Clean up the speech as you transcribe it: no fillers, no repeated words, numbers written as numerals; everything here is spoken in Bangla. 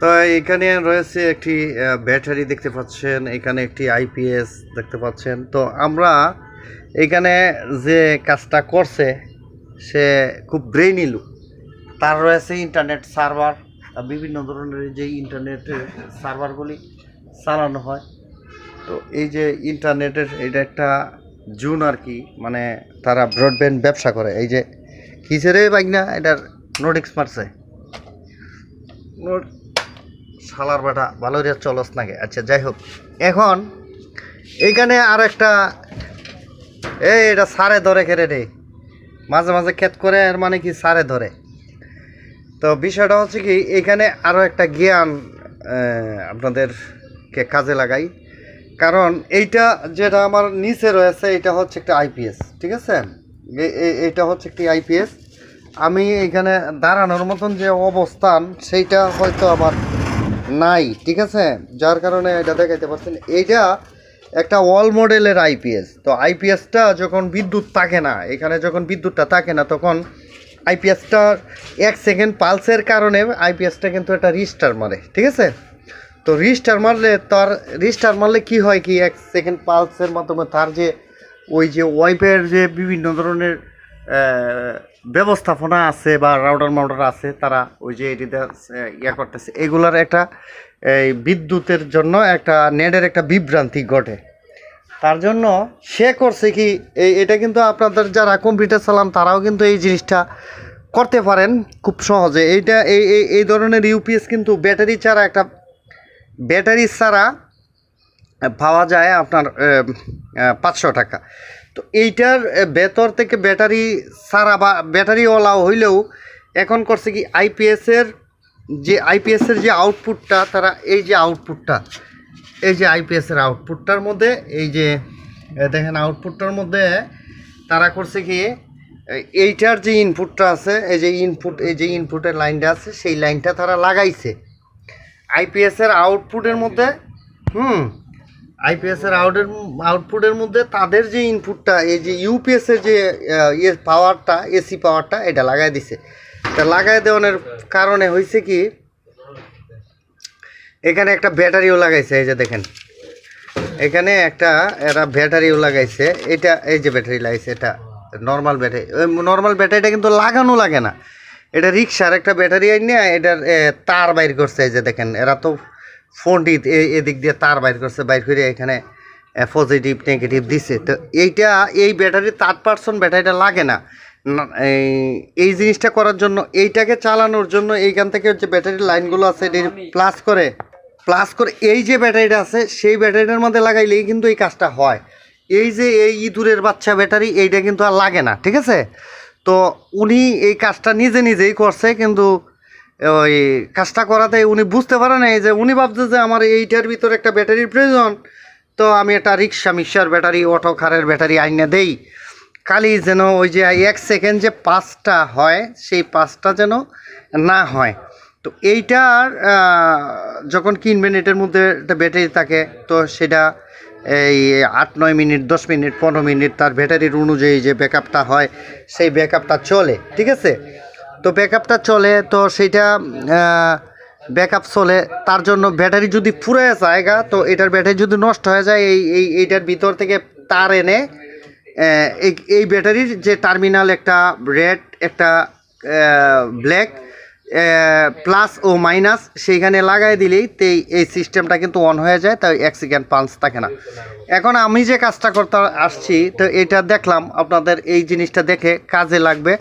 তো এখানে রয়েছে একটি ব্যাটারি দেখতে পাচ্ছেন, এখানে একটি আইপিএস দেখতে পাচ্ছেন। তো আমরা এখানে যে কাজটা করছে সে খুব ব্রেইনি লোক। তার রয়েছে ইন্টারনেট সার্ভার, বিভিন্ন ধরনের যে ইন্টারনেটের সার্ভারগুলি চালানো হয়। তো এই যে ইন্টারনেটের এটা একটা জুন আর কি, মানে তারা ব্রডব্যান্ড ব্যবসা করে। এই যে কিসেরে বাইক না এটার নোটিক্স মারছে, শালার বেটা ভালো রে চলস নাকি। আচ্ছা যাই হোক, এখন এইখানে আর একটা এটা সারে ধরে খেরে রে, মাঝে মাঝে ক্ষেত করে, এর মানে কি সারে ধরে। তো বিষয়টা হচ্ছে কি, এখানে আরও একটা জ্ঞান আপনাদেরকে কাজে লাগাই। কারণ এইটা যেটা আমার নিচে রয়েছে এটা হচ্ছে একটা আইপিএস, ঠিক আছে। এইটা হচ্ছে একটি আইপিএস। আমি এখানে দাঁড়ানোর মতন যে অবস্থান সেইটা হয়তো আমার নাই, ঠিক আছে, যার কারণে এটা দেখাইতে পারছেন। এইটা একটা ওয়াল মডেলের আইপিএস। তো আইপিএসটা যখন বিদ্যুৎ থাকে না, এখানে যখন বিদ্যুৎটা থাকে না, তখন আইপিএসটার 1 সেকেন্ড পালসের কারণে আইপিএসটা কিন্তু একটা রিস্টার মারে, ঠিক আছে। তো রিস্টার মারলে কি হয় কি, 1 সেকেন্ড পালসের মাধ্যমে তার যে ওই যে ওয়াইপের যে বিভিন্ন ধরনের ব্যবস্থাপনা আছে বা রাউটার মাউটার আছে, তারা ওই যে এটিতে করতেছে, এগুলার একটা এই বিদ্যুতের জন্য একটা নেটের একটা বিভ্রান্তি ঘটে। তার জন্য সে করছে কি, এটা কিন্তু আপনাদের যারা কম্পিউটার চালান তারাও কিন্তু এই জিনিসটা করতে পারেন খুব সহজে। এইটা এই ধরনের ইউপিএস কিন্তু ব্যাটারি ছাড়া পাওয়া যায় আপনার 500 টাকা। তো এইটার ভেতর থেকে ব্যাটারি ছাড়া বা ব্যাটারিওয়ালা হইলেও এখন করছে কি, আইপিএসের যে আউটপুটটা, তারা এই যে আইপিএসের আউটপুটটার মধ্যে এই যে দেখেন, আউটপুটটার মধ্যে তারা করছে কি, এইটার যে ইনপুটটা আছে, এই যে ইনপুটের লাইনটা আছে, সেই লাইনটা তারা লাগাইছে আইপিএসের আউটপুটের মধ্যে। আইপিএসের আউটপুটের মধ্যে তাদের যে ইনপুটটা, এই যে ইউপিএসের যে পাওয়ারটা, এসি পাওয়ারটা, এটা লাগাই দিছে। তা লাগাই দেওয়ার কারণে হয়েছে কি, এখানে একটা ব্যাটারিও লাগাইছে। এই যে দেখেন, এখানে এরা ব্যাটারিও লাগাইছে। এই যে ব্যাটারি লাগাইছে, এটা নর্মাল ব্যাটারিটা কিন্তু লাগানো লাগে না, এটা রিক্সার একটা ব্যাটারি আইনে এটার তার বাইর করছে। এই যে দেখেন, এরা তো ফোনটি এদিক দিয়ে তার বাইর করে এখানে পজিটিভ নেগেটিভ দিছে। তো এই ব্যাটারি 3% ব্যাটারিটা লাগে না। এই জিনিসটা করার জন্য, এইটাকে চালানোর জন্য এইখান থেকে যে ব্যাটারির লাইনগুলো আছে এটি প্লাস করে এই যে ব্যাটারিটা আছে সেই ব্যাটারিটার মধ্যে লাগাইলেই কিন্তু এই কাজটা হয়। এই যে এই ইঁদুরের বাচ্চা ব্যাটারি, এইটা কিন্তু আর লাগে না, ঠিক আছে। তো উনি এই কাজটা নিজেই করছে, কিন্তু ওই কাজটা করাতে উনি বুঝতে পারে না যে, উনি ভাবছে যে আমার এইটার ভিতরে একটা ব্যাটারির প্রয়োজন, তো আমি একটা মিক্সার ব্যাটারি, অটো কারের ব্যাটারি আইনে দেই, খালি যেন ওই যে 1 সেকেন্ড যে 5টা হয়, সেই 5টা যেন না হয়। তো এইটার যখন কিনবেন, এটার মধ্যে একটা ব্যাটারি থাকে, তো সেটা এই 8-9 মিনিট, 10 মিনিট, 15 মিনিট তার ব্যাটারির অনুযায়ী যে ব্যাকআপটা হয়, সেই ব্যাকআপটা চলে, ঠিক আছে। তো ব্যাকআপটা চলে, তো সেইটা ব্যাকআপ চলে। তার জন্য ব্যাটারি যদি ফুরিয়ে যায়, তো এটার ব্যাটারি যদি নষ্ট হয়ে যায়, এইটার ভিতর থেকে তার এনে এই ব্যাটারির যে টার্মিনাল, একটা রেড, একটা ব্ল্যাক, প্লাস ও মাইনাস, সেইখানে লাগাই দিলেই এই সিস্টেমটা কিন্তু অন হয়ে যায়। তাই 1 সেকেন্ড পালস থাকে না। এখন আমি যে কাজটা করতে আসছি, তো এটা দেখলাম আপনাদের এই জিনিসটা দেখে কাজে লাগবে।